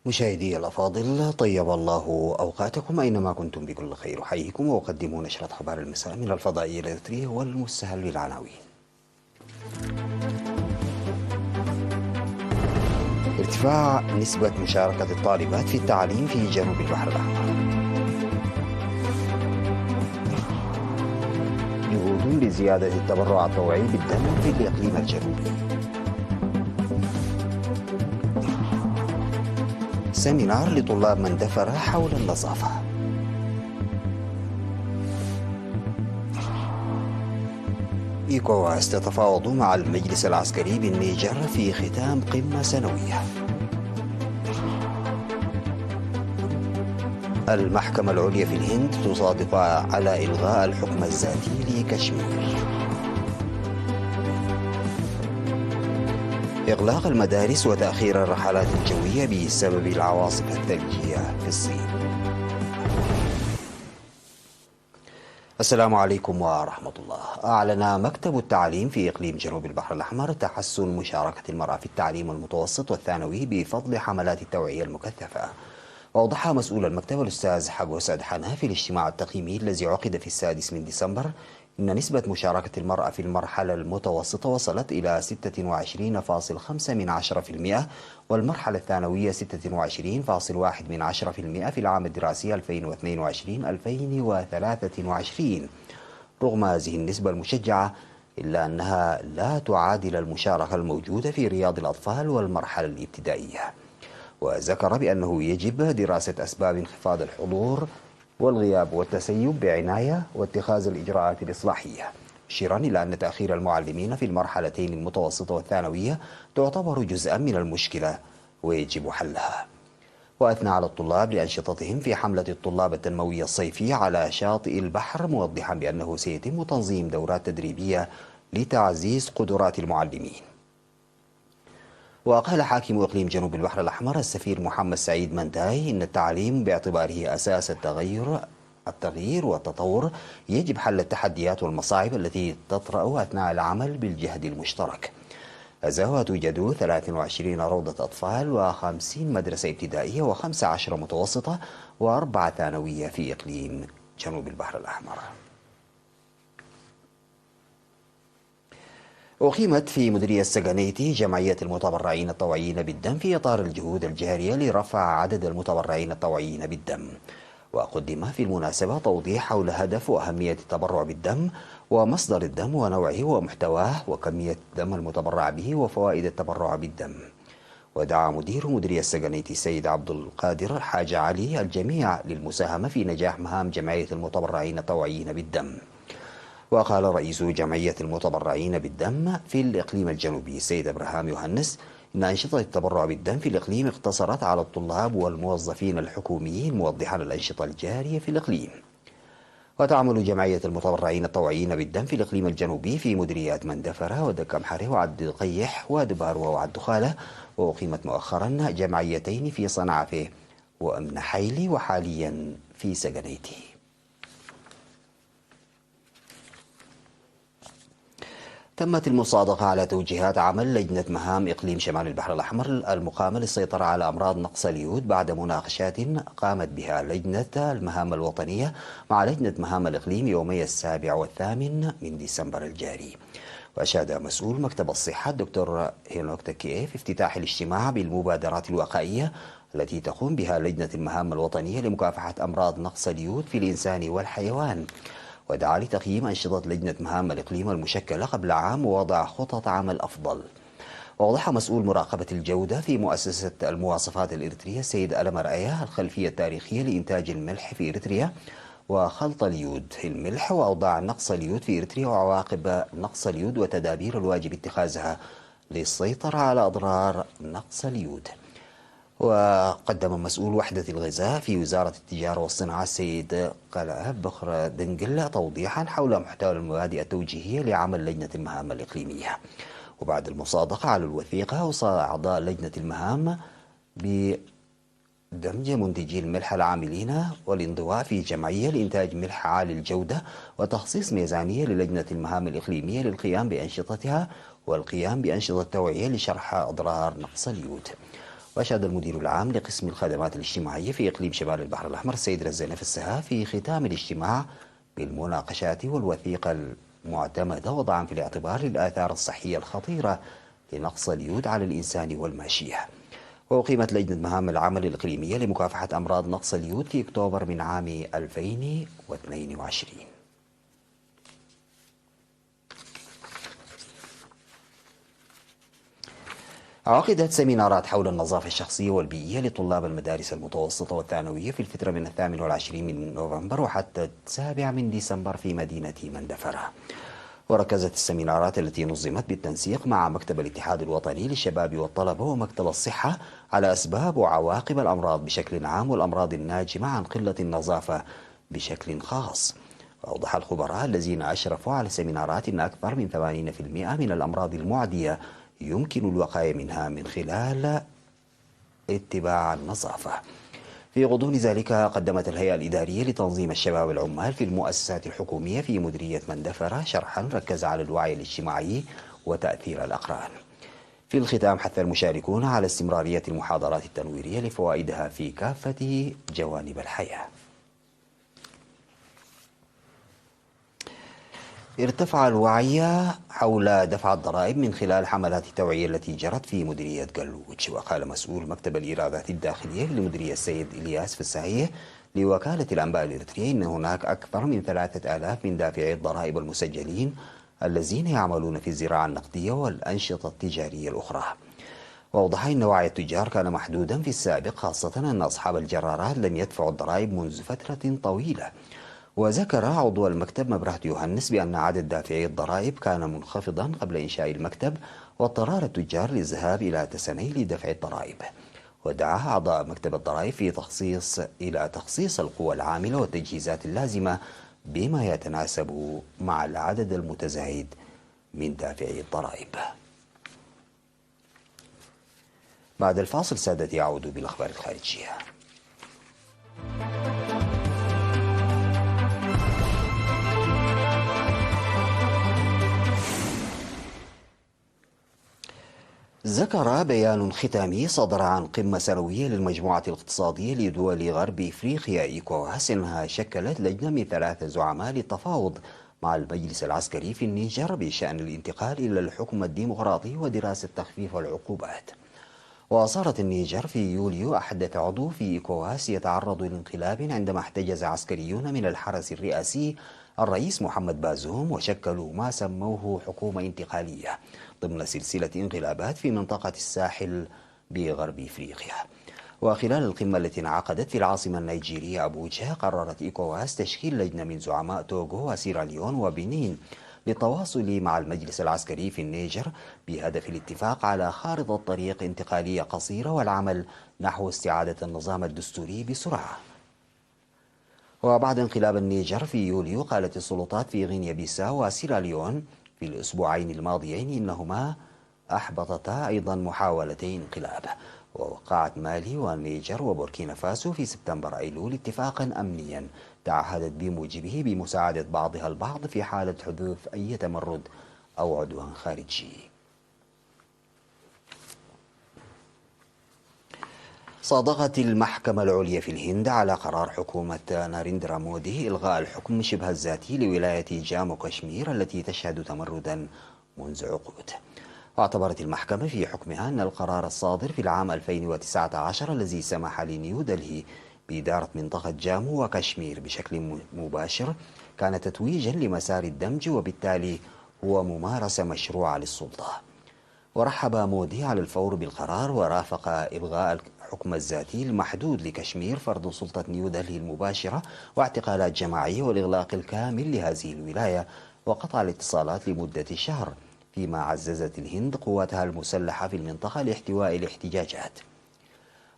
مشاهدي الأفاضل، طيب الله أوقاتكم أينما كنتم بكل خير. أحييكم وأقدم نشرة أخبار المساء من الفضائية الإريترية والمستهل بالعناوين. ارتفاع نسبة مشاركة الطالبات في التعليم في جنوب البحر الأحمر. جهود لزيادة التبرع الطوعي بالدم في الإقليم الجنوبي. سيمينار لطلاب مندفرة حول النظافة. إيكواس تتفاوض مع المجلس العسكري بالنيجر في ختام قمة سنوية. المحكمة العليا في الهند تصادق على إلغاء الحكم الذاتي لكشمير. إغلاق المدارس وتأخير الرحلات الجوية بسبب العواصف الثلجية في الصين. السلام عليكم ورحمة الله. أعلن مكتب التعليم في إقليم جنوب البحر الأحمر تحسن مشاركة المرأة في التعليم المتوسط والثانوي بفضل حملات التوعية المكثفة. وأوضح مسؤول المكتب الأستاذ حبو سعد حنا في الاجتماع التقييمي الذي عقد في 6 ديسمبر إن نسبة مشاركة المرأة في المرحلة المتوسطة وصلت إلى 26.5% والمرحلة الثانوية 26.1% في العام الدراسي 2022-2023. رغم هذه النسبة المشجعة إلا أنها لا تعادل المشاركة الموجودة في رياض الأطفال والمرحلة الابتدائية. وذكر بأنه يجب دراسة أسباب انخفاض الحضور والغياب والتسيب بعناية واتخاذ الإجراءات الإصلاحية، مشيرا إلى أن تأخير المعلمين في المرحلتين المتوسطة والثانوية تعتبر جزءا من المشكلة ويجب حلها. وأثنى على الطلاب لأنشطتهم في حملة الطلاب التنموية الصيفية على شاطئ البحر، موضحا بأنه سيتم تنظيم دورات تدريبية لتعزيز قدرات المعلمين. وقال حاكم إقليم جنوب البحر الأحمر السفير محمد سعيد منداي إن التعليم باعتباره أساس التغيير والتطور يجب حل التحديات والمصاعب التي تطرأ أثناء العمل بالجهد المشترك. هذا وتوجد 23 روضة أطفال و50 مدرسة ابتدائية و15 متوسطة و4 ثانوية في إقليم جنوب البحر الأحمر. أقيمت في مديرية السجنيتي جمعية المتبرعين الطوعيين بالدم في إطار الجهود الجارية لرفع عدد المتبرعين الطوعيين بالدم. وقدم في المناسبة توضيح حول هدف وأهمية التبرع بالدم ومصدر الدم ونوعه ومحتواه وكمية الدم المتبرع به وفوائد التبرع بالدم. ودعا مدير مديرية السجنيتي السيد عبد القادر الحاج علي الجميع للمساهمة في نجاح مهام جمعية المتبرعين الطوعيين بالدم. وقال رئيس جمعية المتبرعين بالدم في الإقليم الجنوبي السيد إبراهام يوهنس إن أنشطة التبرع بالدم في الإقليم اقتصرت على الطلاب والموظفين الحكوميين، موضحا الأنشطة الجارية في الإقليم. وتعمل جمعية المتبرعين الطوعيين بالدم في الإقليم الجنوبي في مديريات مندفرة ودكمحرة وعد القيح ودباروة وعد دخالة، وأقيمت مؤخرا جمعيتين في صنعفة وأمن حيلي وحاليا في سجنيتي. تمت المصادقة على توجيهات عمل لجنة مهام إقليم شمال البحر الأحمر المقامة للسيطرة على أمراض نقص اليود بعد مناقشات قامت بها لجنة المهام الوطنية مع لجنة مهام الإقليم يومي 7 و8 من ديسمبر الجاري. وأشاد مسؤول مكتب الصحة الدكتور هينوك تكيه في افتتاح الاجتماع بالمبادرات الوقائية التي تقوم بها لجنة المهام الوطنية لمكافحة أمراض نقص اليود في الإنسان والحيوان. ودعا لتقييم أنشطة لجنة مهام الإقليم المشكلة قبل عام ووضع خطط عمل أفضل. ووضح مسؤول مراقبة الجودة في مؤسسة المواصفات الإريترية السيد ألمر آية الخلفية التاريخية لإنتاج الملح في إريتريا وخلط اليود في الملح وأوضاع نقص اليود في إريتريا وعواقب نقص اليود وتدابير الواجب اتخاذها للسيطرة على أضرار نقص اليود. وقدم مسؤول وحدة الغذاء في وزارة التجارة والصناعة السيد قلعة بخر دنجل توضيحا حول محتوى المبادئ التوجيهية لعمل لجنة المهام الإقليمية. وبعد المصادقة على الوثيقة وصل أعضاء لجنة المهام بدمج منتجي الملح العاملين والانضواء في جمعية لإنتاج ملح عالي الجودة وتخصيص ميزانية للجنة المهام الإقليمية للقيام بأنشطتها والقيام بأنشطة توعية لشرح أضرار نقص اليود. وأشاد المدير العام لقسم الخدمات الاجتماعية في إقليم شمال البحر الأحمر السيد رزان السها في ختام الاجتماع بالمناقشات والوثيقة المعتمدة وضعا في الاعتبار للآثار الصحية الخطيرة لنقص اليود على الإنسان والماشية. وأقيمت لجنة مهام العمل الإقليمية لمكافحة أمراض نقص اليود في أكتوبر من عام 2022. عقدت سيمينارات حول النظافة الشخصية والبيئية لطلاب المدارس المتوسطة والثانوية في الفترة من 28 من نوفمبر وحتى 7 من ديسمبر في مدينة مندفرة. وركزت السيمينارات التي نظمت بالتنسيق مع مكتب الاتحاد الوطني للشباب والطلبة ومكتب الصحة على أسباب وعواقب الأمراض بشكل عام والأمراض الناجمة عن قلة النظافة بشكل خاص. وأوضح الخبراء الذين أشرفوا على السيمينارات أن أكثر من 80% من الأمراض المعدية يمكن الوقاية منها من خلال اتباع النظافة. في غضون ذلك قدمت الهيئة الإدارية لتنظيم الشباب والعمال في المؤسسات الحكومية في مديرية مندفرة شرحا ركز على الوعي الاجتماعي وتأثير الأقران. في الختام حث المشاركون على استمرارية المحاضرات التنويرية لفوائدها في كافة جوانب الحياة. ارتفع الوعي حول دفع الضرائب من خلال حملات التوعية التي جرت في مديرية قلوج. وقال مسؤول مكتب الإيرادات الداخلية للمديرية السيد إلياس فساهية لوكالة الأنباء الإريترية أن هناك أكثر من 3000 من دافعي الضرائب المسجلين الذين يعملون في الزراعة النقدية والأنشطة التجارية الأخرى. وأوضح أن وعي التجار كان محدودا في السابق، خاصة أن أصحاب الجرارات لم يدفعوا الضرائب منذ فترة طويلة. وذكر عضو المكتب مبرهت يوهنس بأن عدد دافعي الضرائب كان منخفضا قبل إنشاء المكتب، واضطرار التجار للذهاب إلى تسني لدفع الضرائب. ودعا أعضاء مكتب الضرائب إلى تخصيص القوى العاملة والتجهيزات اللازمة بما يتناسب مع العدد المتزايد من دافعي الضرائب. بعد الفاصل سادتي أعود بالأخبار الخارجية. ذكر بيان ختامي صدر عن قمة سنوية للمجموعة الاقتصادية لدول غرب إفريقيا إيكوواس أنها شكلت لجنة من 3 زعماء للتفاوض مع المجلس العسكري في النيجر بشأن الانتقال إلى الحكم الديمقراطي ودراسة تخفيف العقوبات. وصارت النيجر في يوليو أحدث عضو في إيكوواس يتعرض لانقلاب عندما احتجز عسكريون من الحرس الرئاسي الرئيس محمد بازوم وشكلوا ما سموه حكومة انتقالية ضمن سلسلة انقلابات في منطقة الساحل بغرب إفريقيا. وخلال القمة التي انعقدت في العاصمة النيجيرية أبوجا قررت إيكوواس تشكيل لجنة من زعماء توغو وسيراليون وبنين للتواصل مع المجلس العسكري في النيجر بهدف الاتفاق على خارطة طريق انتقالية قصيرة والعمل نحو استعادة النظام الدستوري بسرعة. وبعد انقلاب النيجر في يوليو قالت السلطات في غينيا بيساو وسيراليون في الأسبوعين الماضيين إنهما أحبطتا أيضا محاولتي انقلاب. ووقعت مالي والنيجر وبوركينا فاسو في سبتمبر أيلول اتفاقا أمنيا تعهدت بموجبه بمساعدة بعضها البعض في حالة حدوث أي تمرد أو عدوان خارجي. صادقت المحكمة العليا في الهند على قرار حكومة ناريندرا مودي إلغاء الحكم شبه الذاتي لولاية جامو كشمير التي تشهد تمردا منذ عقود. واعتبرت المحكمة في حكمها أن القرار الصادر في العام 2019 الذي سمح لنيودلهي بإدارة منطقة جامو وكشمير بشكل مباشر كان تتويجا لمسار الدمج وبالتالي هو ممارسة مشروعة للسلطة. ورحب مودي على الفور بالقرار ورافق إلغاء الحكم الذاتي المحدود لكشمير، فرض سلطة نيودلهي المباشرة واعتقالات جماعية والإغلاق الكامل لهذه الولاية وقطع الاتصالات لمدة شهر، فيما عززت الهند قواتها المسلحة في المنطقة لاحتواء الاحتجاجات.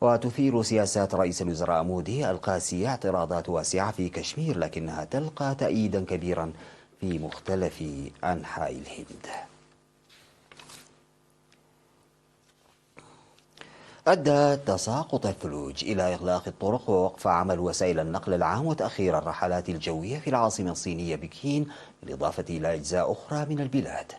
وتثير سياسات رئيس الوزراء مودي القاسية اعتراضات واسعة في كشمير، لكنها تلقى تأييدا كبيرا في مختلف أنحاء الهند. أدى تساقط الثلوج إلى إغلاق الطرق ووقف عمل وسائل النقل العام وتأخير الرحلات الجوية في العاصمة الصينية بكين، بالإضافة إلى أجزاء أخرى من البلاد.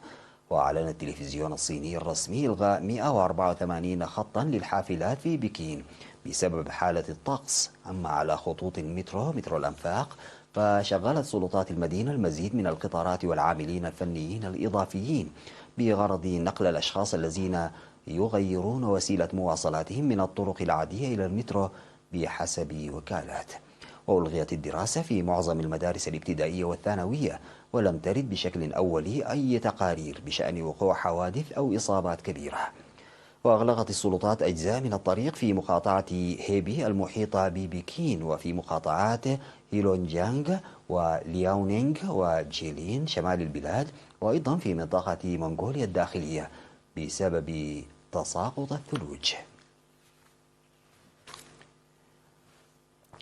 وأعلن التلفزيون الصيني الرسمي إلغاء 184 خطا للحافلات في بكين بسبب حالة الطقس. أما على خطوط المترو مترو الأنفاق فشغلت سلطات المدينة المزيد من القطارات والعاملين الفنيين الإضافيين بغرض نقل الأشخاص الذين يغيرون وسيلة مواصلاتهم من الطرق العادية إلى المترو بحسب وكالات. وألغيت الدراسة في معظم المدارس الابتدائية والثانوية، ولم ترد بشكل أولي أي تقارير بشأن وقوع حوادث أو إصابات كبيرة. وأغلقت السلطات أجزاء من الطريق في مقاطعة هيبي المحيطة ببكين، وفي مقاطعات هيلونجيانغ ولياونينغ وجيلين شمال البلاد، وأيضا في منطقة منغوليا الداخلية بسبب تساقط الثلوج.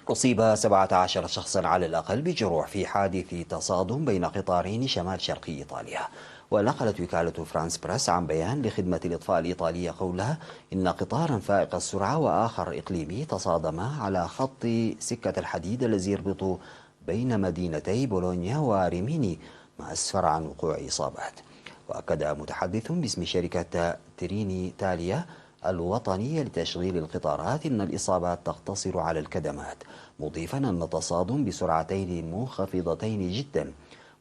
أصيب 17 شخصا على الأقل بجروح في حادث تصادم بين قطارين شمال شرقي إيطاليا. ونقلت وكالة فرانس بريس عن بيان لخدمة الإطفاء الإيطالية قولها إن قطارا فائق السرعة وآخر إقليمي تصادما على خط سكة الحديد الذي يربط بين مدينتي بولونيا وريميني، ما أسفر عن وقوع إصابات. وأكد متحدث باسم شركة تريني تاليا الوطنية لتشغيل القطارات إن الإصابات تقتصر على الكدمات، مضيفا أن التصادم بسرعتين منخفضتين جدا،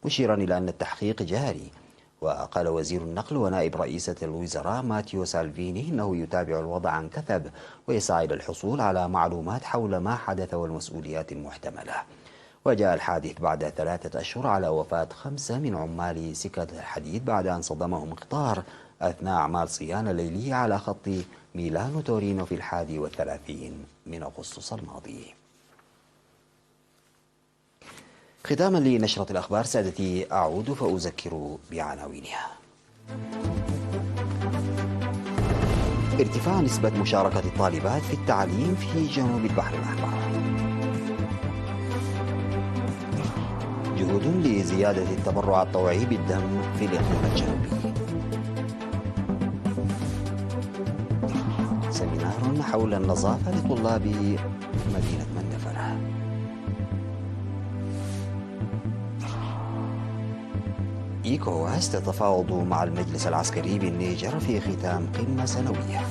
مشيرا إلى أن التحقيق جاري. وقال وزير النقل ونائب رئيسة الوزراء ماتيو سالفيني إنه يتابع الوضع عن كثب ويسعى إلى الحصول على معلومات حول ما حدث والمسؤوليات المحتملة. وجاء الحادث بعد 3 أشهر على وفاة 5 من عمال سكة الحديد بعد أن صدمهم قطار أثناء أعمال صيانة ليلية على خط ميلانو تورينو في 31 من أغسطس الماضي. ختاما لنشرة الأخبار سادتي، أعود فأذكر بعناوينها. ارتفاع نسبة مشاركة الطالبات في التعليم في جنوب البحر الأحمر. جهود لزيادة التبرع الطوعي بالدم في الإقليم الجنوبي. سيمينار حول النظافة لطلاب مدينة مندفرة. إيكوواس تتفاوض مع المجلس العسكري بالنيجر في ختام قمة سنوية.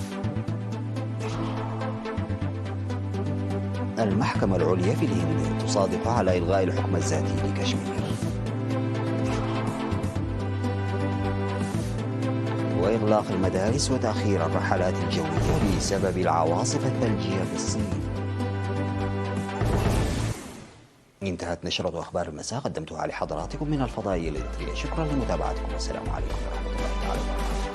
المحكمة العليا في الهند تصادق على إلغاء الحكم الذاتي لكشمير. وإغلاق المدارس وتأخير الرحلات الجوية بسبب العواصف الثلجية في الصين. انتهت نشرة أخبار المساء، قدمتها لحضراتكم من الفضائية الإلكترونية. شكرا لمتابعتكم، والسلام عليكم ورحمة الله تعالى وبركاته.